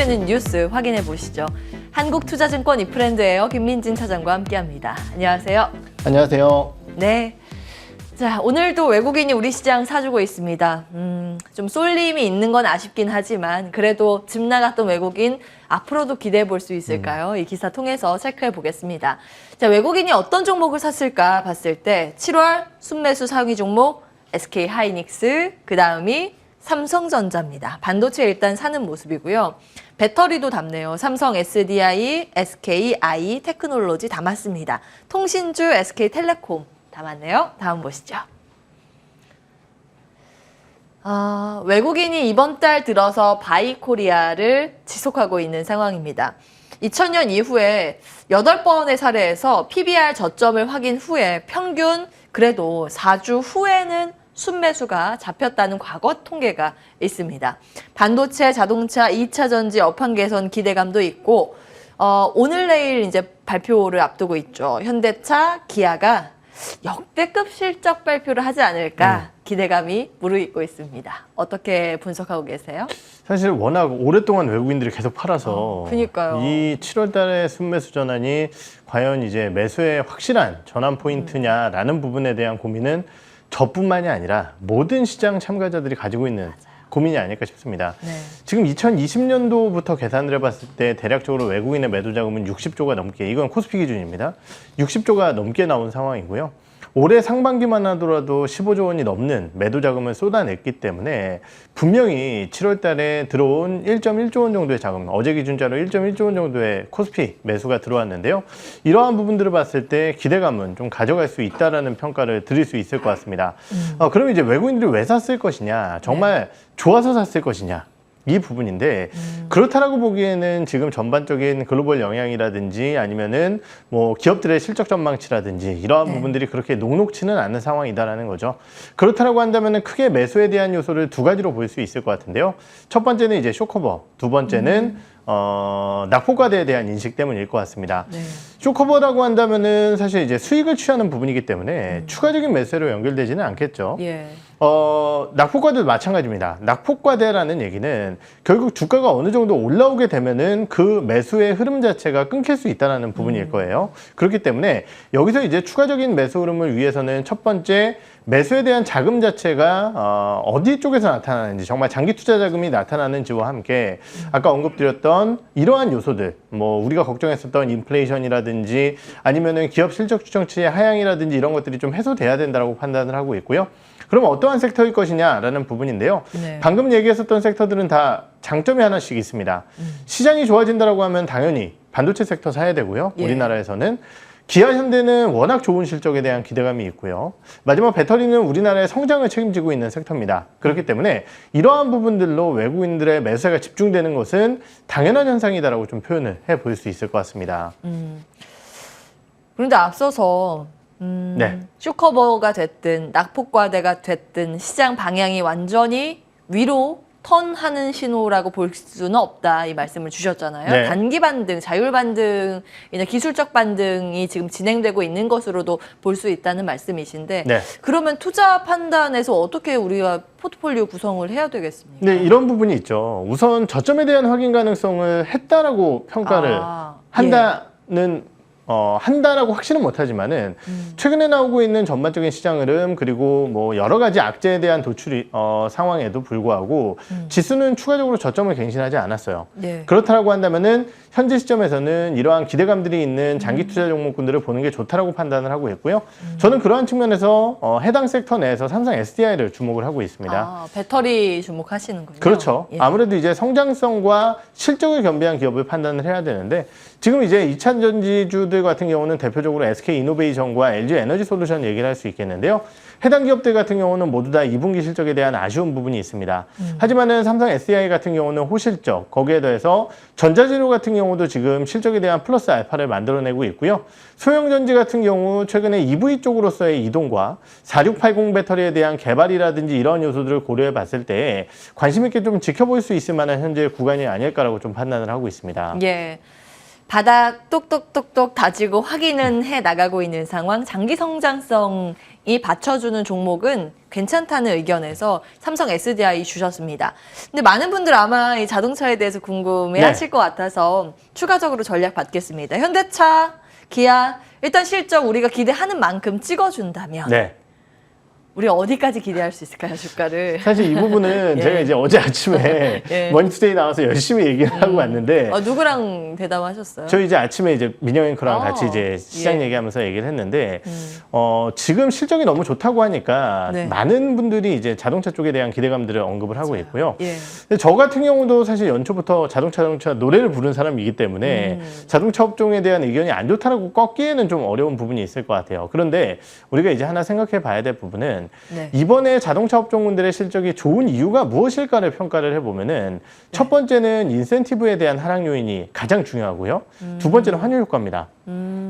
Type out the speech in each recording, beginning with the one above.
되는 뉴스 확인해 보시죠. 한국투자증권 이프랜드에어 김민진 차장과 함께합니다. 안녕하세요. 안녕하세요. 네. 자, 오늘도 외국인이 우리 시장 사주고 있습니다. 좀 쏠림이 있는 건 아쉽긴 하지만 그래도 집 나갔던 외국인 앞으로도 기대해 볼 수 있을까요? 이 기사 통해서 체크해 보겠습니다. 자, 외국인이 어떤 종목을 샀을까 봤을 때 7월 순매수 상위 종목 SK 하이닉스, 그 다음이 삼성전자입니다. 반도체 일단 사는 모습이고요. 배터리도 담네요. 삼성 SDI, SKI 테크놀로지 담았습니다. 통신주 SK텔레콤 담았네요. 다음 보시죠. 외국인이 이번 달 들어서 바이코리아를 지속하고 있는 상황입니다. 2000년 이후에 8번의 사례에서 PBR 저점을 확인 후에 평균 그래도 4주 후에는 순매수가 잡혔다는 과거 통계가 있습니다. 반도체, 자동차, 2차 전지 업황 개선 기대감도 있고 오늘 내일 이제 발표를 앞두고 있죠. 현대차, 기아가 역대급 실적 발표를 하지 않을까 기대감이 무르익고 있습니다. 어떻게 분석하고 계세요? 사실 워낙 오랫동안 외국인들이 계속 팔아서 그러니까요. 이 7월 달에 순매수 전환이 과연 이제 매수의 확실한 전환 포인트냐라는 부분에 대한 고민은 저뿐만이 아니라 모든 시장 참가자들이 가지고 있는 고민이 아닐까 싶습니다. 네. 지금 2020년도부터 계산을 해봤을 때 대략적으로 외국인의 매도 자금은 60조가 넘게, 이건 코스피 기준입니다. 60조가 넘게 나온 상황이고요. 올해 상반기만 하더라도 15조 원이 넘는 매도 자금을 쏟아냈기 때문에 분명히 7월 달에 들어온 1.1조 원 정도의 자금, 어제 기준자로 1.1조 원 정도의 코스피 매수가 들어왔는데요. 이러한 부분들을 봤을 때 기대감은 좀 가져갈 수 있다라는 평가를 드릴 수 있을 것 같습니다. 그럼 이제 외국인들이 왜 샀을 것이냐, 정말 좋아서 샀을 것이냐, 이 부분인데 그렇다라고 보기에는 지금 전반적인 글로벌 영향이라든지 아니면은 뭐 기업들의 실적 전망치라든지 이러한 부분들이 그렇게 녹록치는 않은 상황이다라는 거죠. 그렇다라고 한다면은 크게 매수에 대한 요소를 두 가지로 볼 수 있을 것 같은데요. 첫 번째는 이제 쇼커버, 두 번째는 낙폭과대에 대한 인식 때문일 것 같습니다. 네. 쇼커버라고 한다면은 사실 이제 수익을 취하는 부분이기 때문에 추가적인 매수로 연결되지는 않겠죠. 예. 낙폭과대도 마찬가지입니다. 낙폭과대라는 얘기는 결국 주가가 어느 정도 올라오게 되면은 그 매수의 흐름 자체가 끊길 수 있다는 부분일 거예요. 그렇기 때문에 여기서 이제 추가적인 매수 흐름을 위해서는 첫 번째, 매수에 대한 자금 자체가 어디 쪽에서 나타나는지, 정말 장기 투자 자금이 나타나는지와 함께 아까 언급드렸던 이러한 요소들, 뭐 우리가 걱정했었던 인플레이션이라든지 아니면은 기업 실적 추정치의 하향이라든지 이런 것들이 좀 해소돼야 된다고 판단을 하고 있고요. 그럼 어떠한 섹터일 것이냐라는 부분인데요. 네. 방금 얘기했었던 섹터들은 다 장점이 하나씩 있습니다. 시장이 좋아진다라고 하면 당연히 반도체 섹터 사야 되고요. 예. 우리나라에서는. 기아, 현대는 워낙 좋은 실적에 대한 기대감이 있고요. 마지막 배터리는 우리나라의 성장을 책임지고 있는 섹터입니다. 그렇기 때문에 이러한 부분들로 외국인들의 매수가 집중되는 것은 당연한 현상이다라고 좀 표현을 해볼 수 있을 것 같습니다. 그런데 앞서서 네. 쇼커버가 됐든 낙폭과대가 됐든 시장 방향이 완전히 위로 턴하는 신호라고 볼 수는 없다, 이 말씀을 주셨잖아요. 네. 단기 반등, 자율 반등이나 기술적 반등이 지금 진행되고 있는 것으로도 볼 수 있다는 말씀이신데 네. 그러면 투자 판단에서 어떻게 우리가 포트폴리오 구성을 해야 되겠습니까? 네, 이런 부분이 있죠. 우선 저점에 대한 확인 가능성을 했다라고 평가를 한다는 한다라고 확신은 못하지만은 최근에 나오고 있는 전반적인 시장 흐름, 그리고 뭐 여러 가지 악재에 대한 도출이 상황에도 불구하고 지수는 추가적으로 저점을 갱신하지 않았어요. 네. 그렇다라고 한다면은 현재 시점에서는 이러한 기대감들이 있는 장기 투자 종목군들을 보는 게 좋다라고 판단을 하고 있고요. 저는 그러한 측면에서 해당 섹터 내에서 삼성 SDI를 주목을 하고 있습니다. 배터리 주목하시는군요. 그렇죠. 예. 아무래도 이제 성장성과 실적을 겸비한 기업을 판단을 해야 되는데, 지금 이제 2차 전지주들 같은 경우는 대표적으로 SK 이노베이션과 LG 에너지 솔루션 얘기를 할 수 있겠는데요. 해당 기업들 같은 경우는 모두 다 2분기 실적에 대한 아쉬운 부분이 있습니다. 하지만은 삼성 SDI 같은 경우는 호실적, 거기에 더해서 전자재료 같은 경우도 지금 실적에 대한 플러스 알파를 만들어내고 있고요. 소형전지 같은 경우 최근에 EV 쪽으로서의 이동과 4680 배터리에 대한 개발이라든지 이런 요소들을 고려해 봤을 때 관심 있게 좀 지켜볼 수 있을 만한 현재 구간이 아닐까라고 좀 판단을 하고 있습니다. 예. 바닥 똑똑똑똑 다지고 확인은 해 나가고 있는 상황, 장기 성장성이 이 받쳐주는 종목은 괜찮다는 의견에서 삼성 SDI 주셨습니다. 근데 많은 분들 아마 이 자동차에 대해서 궁금해 하실 것 같아서 추가적으로 전략 받겠습니다. 현대차, 기아, 일단 실적 우리가 기대하는 만큼 찍어준다면 네. 우리 어디까지 기대할 수 있을까요, 주가를? 사실 이 부분은 예. 제가 이제 어제 아침에 예. 머니투데이 나와서 열심히 얘기를 하고 왔는데 누구랑 대담하셨어요? 저희 이제 아침에 이제 민영 앵커랑 아, 같이 이제 시장 예. 얘기하면서 얘기를 했는데 지금 실적이 너무 좋다고 하니까 네. 많은 분들이 이제 자동차 쪽에 대한 기대감들을 언급을 하고 있고요. 예. 근데 저 같은 경우도 사실 연초부터 자동차 노래를 부른 사람이기 때문에 자동차 업종에 대한 의견이 안 좋다라고 꺾기에는 좀 어려운 부분이 있을 것 같아요. 그런데 우리가 이제 하나 생각해 봐야 될 부분은 네. 이번에 자동차 업종군들의 실적이 좋은 이유가 무엇일까를 평가를 해보면은 첫 번째는 인센티브에 대한 하락 요인이 가장 중요하고요. 두 번째는 환율 효과입니다.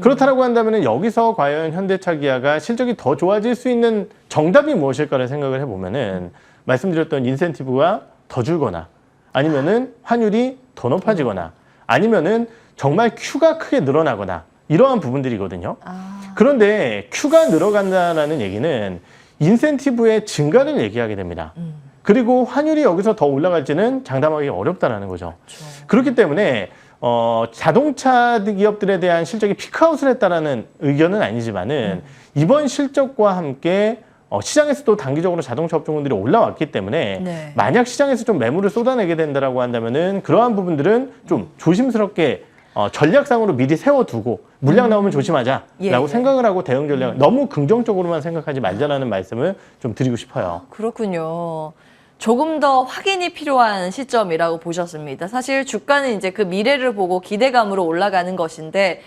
그렇다라고 한다면은 여기서 과연 현대차 기아가 실적이 더 좋아질 수 있는 정답이 무엇일까를 생각을 해보면은 말씀드렸던 인센티브가 더 줄거나 아니면은 환율이 더 높아지거나 아니면은 정말 Q가 크게 늘어나거나 이러한 부분들이거든요. 그런데 Q가 늘어간다라는 얘기는 인센티브의 증가를 얘기하게 됩니다. 그리고 환율이 여기서 더 올라갈지는 장담하기 어렵다라는 거죠. 그렇죠. 그렇기 때문에 자동차 기업들에 대한 실적이 피크아웃을 했다라는 의견은 아니지만은 이번 실적과 함께 시장에서도 단기적으로 자동차 업종군들이 올라왔기 때문에 네. 만약 시장에서 좀 매물을 쏟아내게 된다라고 한다면은 그러한 부분들은 좀 조심스럽게 전략상으로 미리 세워두고 물량 나오면 조심하자라고 예. 생각을 하고 대응 전략 너무 긍정적으로만 생각하지 말자라는 말씀을 좀 드리고 싶어요. 그렇군요. 조금 더 확인이 필요한 시점이라고 보셨습니다. 사실 주가는 이제 그 미래를 보고 기대감으로 올라가는 것인데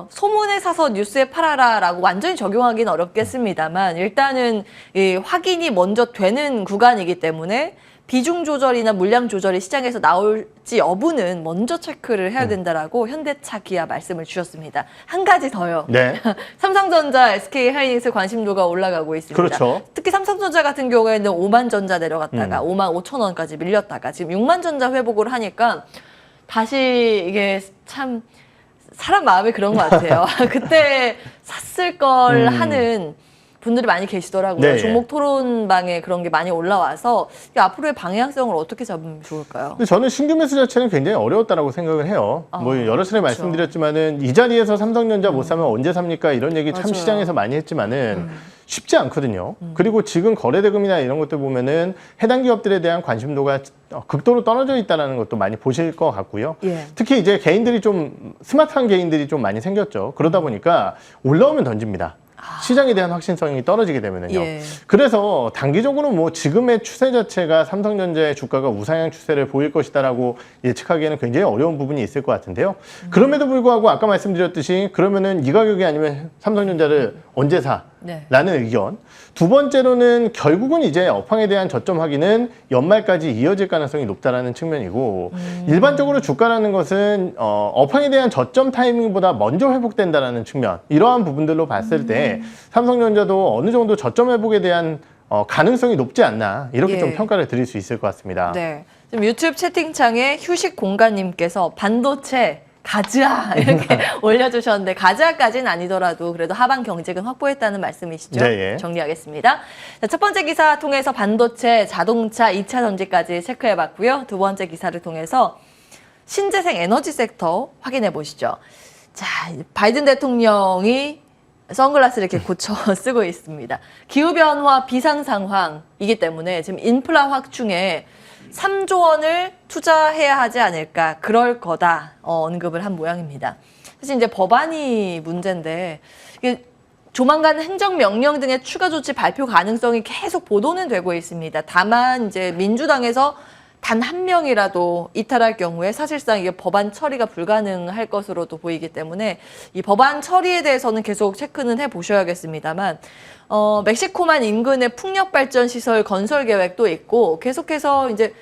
소문에 사서 뉴스에 팔아라라고 완전히 적용하기는 어렵겠습니다만 일단은 이 확인이 먼저 되는 구간이기 때문에 비중 조절이나 물량 조절이 시장에서 나올지 여부는 먼저 체크를 해야 된다라고 현대차 기아 말씀을 주셨습니다. 한 가지 더요. 네. 삼성전자, SK 하이닉스 관심도가 올라가고 있습니다. 그렇죠. 특히 삼성전자 같은 경우에는 5만 전자 내려갔다가 5만 5천 원까지 밀렸다가 지금 6만 전자 회복을 하니까 다시 이게 참 사람 마음이 그런 것 같아요. 그때 샀을 걸 하는 분들이 많이 계시더라고요. 네, 종목 토론방에 그런 게 많이 올라와서 앞으로의 방향성을 어떻게 잡으면 좋을까요? 근데 저는 신규 매수 자체는 굉장히 어려웠다라고 생각을 해요. 뭐 여러 차례 말씀드렸지만은 이 자리에서 삼성전자 못 사면 언제 삽니까? 이런 얘기 참 맞아요. 시장에서 많이 했지만은 쉽지 않거든요. 그리고 지금 거래대금이나 이런 것들 보면은 해당 기업들에 대한 관심도가 극도로 떨어져 있다는 것도 많이 보실 것 같고요. 예. 특히 이제 개인들이 좀 스마트한 개인들이 좀 많이 생겼죠. 그러다 보니까 올라오면 던집니다. 시장에 대한 확신성이 떨어지게 되면은요. 예. 그래서 단기적으로 뭐 지금의 추세 자체가 삼성전자의 주가가 우상향 추세를 보일 것이다라고 예측하기에는 굉장히 어려운 부분이 있을 것 같은데요. 그럼에도 불구하고 아까 말씀드렸듯이 그러면은 이 가격이 아니면 삼성전자를 언제 사? 네. 라는 의견. 두 번째로는 결국은 이제 업황에 대한 저점 확인은 연말까지 이어질 가능성이 높다라는 측면이고 일반적으로 주가라는 것은 업황에 대한 저점 타이밍보다 먼저 회복된다라는 측면. 이러한 부분들로 봤을 때 삼성전자도 어느 정도 저점 회복에 대한 가능성이 높지 않나 이렇게 예. 좀 평가를 드릴 수 있을 것 같습니다. 네. 지금 유튜브 채팅창에 휴식 공간님께서 반도체 가즈아 이렇게 올려주셨는데 가즈아까지는 아니더라도 그래도 하반 경쟁은 확보했다는 말씀이시죠? 네, 예. 정리하겠습니다. 자, 첫 번째 기사 통해서 반도체, 자동차, 2차 전지까지 체크해봤고요. 두 번째 기사를 통해서 신재생 에너지 섹터 확인해 보시죠. 자, 바이든 대통령이 선글라스를 이렇게 고쳐 쓰고 있습니다. 기후변화 비상 상황이기 때문에 지금 인프라 확충에 3조 원을 투자해야 하지 않을까, 그럴 거다 언급을 한 모양입니다. 사실 이제 법안이 문제인데 이게 조만간 행정명령 등의 추가 조치 발표 가능성이 계속 보도는 되고 있습니다. 다만 이제 민주당에서 단 한 명이라도 이탈할 경우에 사실상 이게 법안 처리가 불가능할 것으로도 보이기 때문에 이 법안 처리에 대해서는 계속 체크는 해보셔야겠습니다만 멕시코만 인근의 풍력발전 시설 건설 계획도 있고 계속해서 이제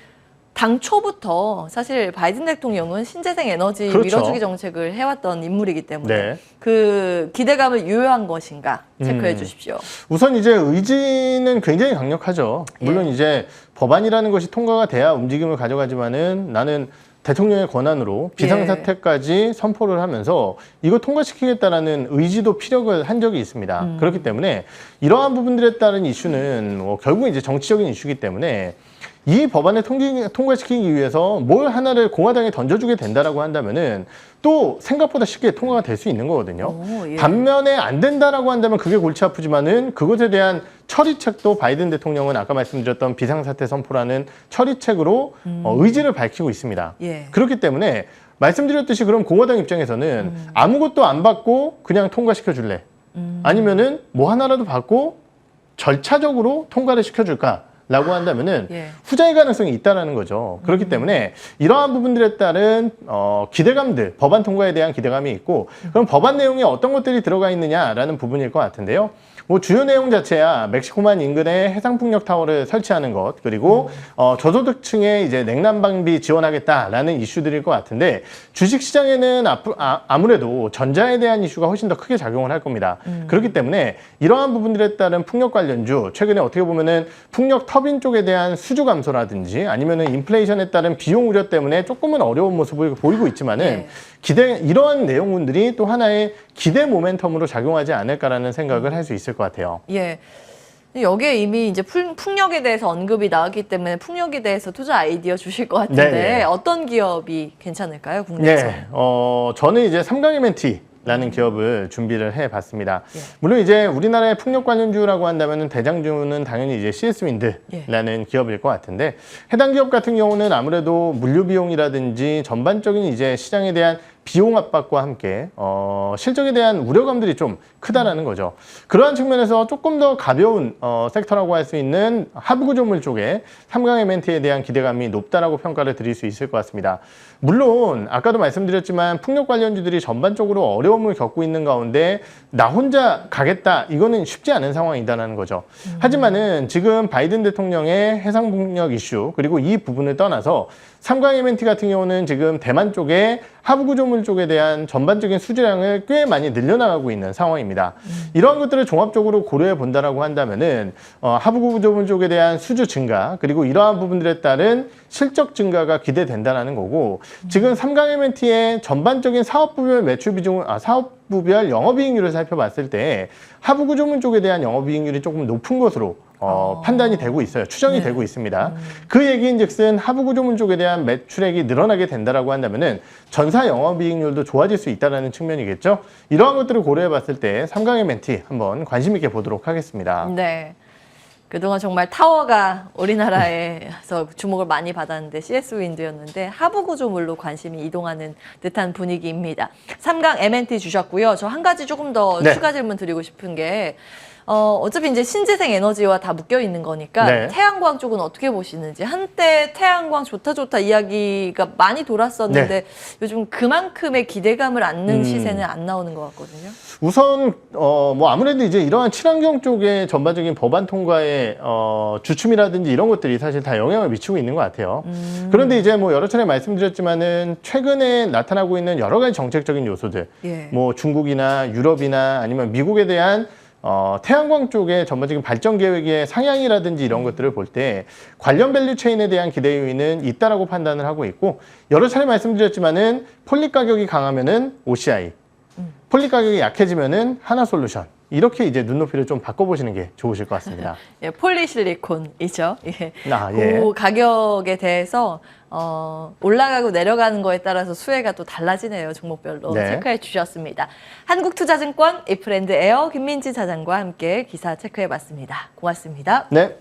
당초부터 사실 바이든 대통령은 신재생 에너지 그렇죠. 밀어주기 정책을 해왔던 인물이기 때문에 네. 그 기대감을 유효한 것인가 체크해 주십시오. 우선 이제 의지는 굉장히 강력하죠. 물론 예. 이제 법안이라는 것이 통과가 돼야 움직임을 가져가지만은 나는 대통령의 권한으로 비상사태까지 선포를 하면서 이거 통과시키겠다라는 의지도 피력을 한 적이 있습니다. 그렇기 때문에 이러한 부분들에 따른 이슈는 결국 이제 정치적인 이슈이기 때문에 이 법안을 통과시키기 위해서 뭘 하나를 공화당에 던져주게 된다라고 한다면은 또 생각보다 쉽게 통과가 될 수 있는 거거든요. 오, 예. 반면에 안 된다라고 한다면 그게 골치 아프지만은 그것에 대한 처리책도 바이든 대통령은 아까 말씀드렸던 비상사태 선포라는 처리책으로 의지를 밝히고 있습니다. 예. 그렇기 때문에 말씀드렸듯이 그럼 공화당 입장에서는 아무것도 안 받고 그냥 통과시켜 줄래? 아니면은 뭐 하나라도 받고 절차적으로 통과를 시켜줄까? 라고 한다면은 예. 후자의 가능성이 있다라는 거죠. 그렇기 때문에 이러한 부분들에 따른 기대감들, 법안 통과에 대한 기대감이 있고 그럼 법안 내용에 어떤 것들이 들어가 있느냐라는 부분일 것 같은데요. 뭐 주요 내용 자체야 멕시코만 인근에 해상풍력 타워를 설치하는 것 그리고 저소득층에 이제 냉난방비 지원하겠다라는 이슈들일 것 같은데 주식시장에는 아무래도 전자에 대한 이슈가 훨씬 더 크게 작용을 할 겁니다. 그렇기 때문에 이러한 부분들에 따른 풍력 관련주 최근에 어떻게 보면은 풍력 터빈 쪽에 대한 수주 감소라든지 아니면은 인플레이션에 따른 비용 우려 때문에 조금은 어려운 모습을 보이고 있지만은 이러한 내용들이 또 하나의 기대 모멘텀으로 작용하지 않을까라는 생각을 할 수 있을 것 같아요. 예. 여기에 이미 이제 풍력에 대해서 언급이 나왔기 때문에 풍력에 대해서 투자 아이디어 주실 것 같은데 네. 어떤 기업이 괜찮을까요, 국내에서? 네, 저는 이제 삼강MNT라는 기업을 준비를 해봤습니다. 물론 이제 우리나라의 풍력 관련주라고 한다면 대장주는 당연히 이제 CS윈드라는 기업일 것 같은데 해당 기업 같은 경우는 아무래도 물류 비용이라든지 전반적인 이제 시장에 대한 비용 압박과 함께 실적에 대한 우려감들이 좀 크다라는 거죠. 그러한 측면에서 조금 더 가벼운 섹터라고 할 수 있는 하부 구조물 쪽에 삼강MNT에 대한 기대감이 높다라고 평가를 드릴 수 있을 것 같습니다. 물론 아까도 말씀드렸지만 풍력 관련주들이 전반적으로 어려움을 겪고 있는 가운데 나 혼자 가겠다 이거는 쉽지 않은 상황이다라는 거죠. 하지만은 지금 바이든 대통령의 해상풍력 이슈 그리고 이 부분을 떠나서 삼강MNT 같은 경우는 지금 대만 쪽에 하부 구조물 쪽에 대한 전반적인 수주량을 꽤 많이 늘려나가고 있는 상황입니다. 이러한 것들을 종합적으로 고려해 본다라고 한다면은 하부 구조물 쪽에 대한 수주 증가 그리고 이러한 부분들에 따른 실적 증가가 기대된다라는 거고 지금 삼강MNT의 전반적인 사업부별 매출 비중 사업부별 영업이익률을 살펴봤을 때 하부 구조물 쪽에 대한 영업이익률이 조금 높은 것으로 판단이 되고 있어요. 추정이 되고 있습니다. 그 얘기인즉슨 하부 구조물 쪽에 대한 매출액이 늘어나게 된다라고 한다면은 전사 영업이익률도 좋아질 수 있다라는 측면이겠죠. 이러한 것들을 고려해봤을 때 삼강MNT 한번 관심 있게 보도록 하겠습니다. 네. 그동안 정말 타워가 우리나라에서 주목을 많이 받았는데 CS윈드였는데 하부 구조물로 관심이 이동하는 듯한 분위기입니다. 삼강MNT 주셨고요. 저 한 가지 조금 더 추가 질문 드리고 싶은 게 어차피 이제 신재생 에너지와 다 묶여 있는 거니까 태양광 쪽은 어떻게 보시는지 한때 태양광 좋다 이야기가 많이 돌았었는데 요즘 그만큼의 기대감을 안는 시세는 안 나오는 것 같거든요. 우선 뭐 아무래도 이제 이러한 친환경 쪽의 전반적인 법안 통과의 주춤이라든지 이런 것들이 사실 다 영향을 미치고 있는 것 같아요. 그런데 이제 뭐 여러 차례 말씀드렸지만은 최근에 나타나고 있는 여러 가지 정책적인 요소들, 뭐 중국이나 유럽이나 아니면 미국에 대한 태양광 쪽의 전반적인 발전 계획의 상향이라든지 이런 것들을 볼 때 관련 밸류 체인에 대한 기대 요인은 있다라고 판단을 하고 있고 여러 차례 말씀드렸지만은 폴리 가격이 강하면은 OCI, 폴리 가격이 약해지면은 하나솔루션 이렇게 이제 눈높이를 좀 바꿔보시는 게 좋으실 것 같습니다. 예, 폴리실리콘이죠. 예. 예. 그 가격에 대해서 올라가고 내려가는 거에 따라서 수혜가 또 달라지네요. 종목별로 체크해 주셨습니다. 한국투자증권 이프랜드 에어 김민지 차장과 함께 기사 체크해 봤습니다. 고맙습니다. 네.